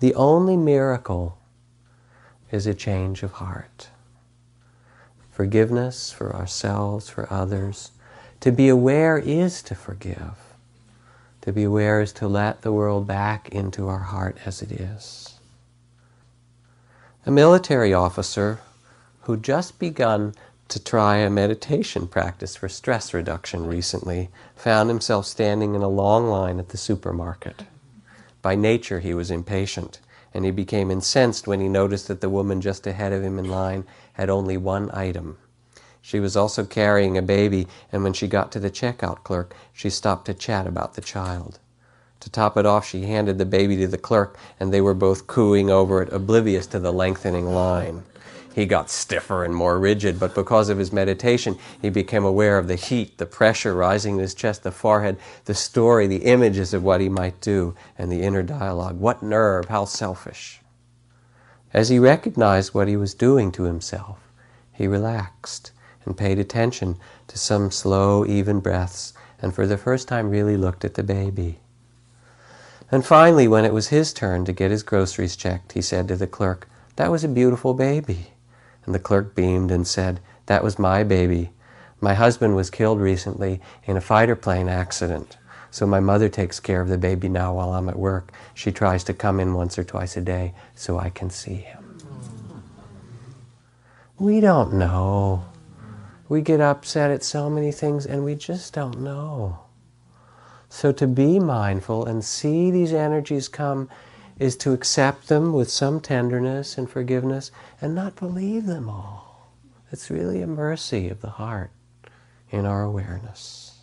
The only miracle is a change of heart. Forgiveness for ourselves, for others. To be aware is to forgive. To be aware is to let the world back into our heart as it is. A military officer who just begun to try a meditation practice for stress reduction recently found himself standing in a long line at the supermarket. By nature he was impatient, and he became incensed when he noticed that the woman just ahead of him in line had only one item. She was also carrying a baby, and when she got to the checkout clerk, she stopped to chat about the child. To top it off, she handed the baby to the clerk, and they were both cooing over it, oblivious to the lengthening line. He got stiffer and more rigid, but because of his meditation, he became aware of the heat, the pressure rising in his chest, the forehead, the story, the images of what he might do, and the inner dialogue. What nerve, how selfish. As he recognized what he was doing to himself, he relaxed and paid attention to some slow, even breaths, and for the first time really looked at the baby. And finally, when it was his turn to get his groceries checked, he said to the clerk, "That was a beautiful baby." And the clerk beamed and said, "That was my baby. My husband was killed recently in a fighter plane accident, so my mother takes care of the baby now while I'm at work. She tries to come in once or twice a day so I can see him." We don't know. We get upset at so many things and we just don't know. So to be mindful and see these energies come is to accept them with some tenderness and forgiveness and not believe them all. It's really a mercy of the heart in our awareness.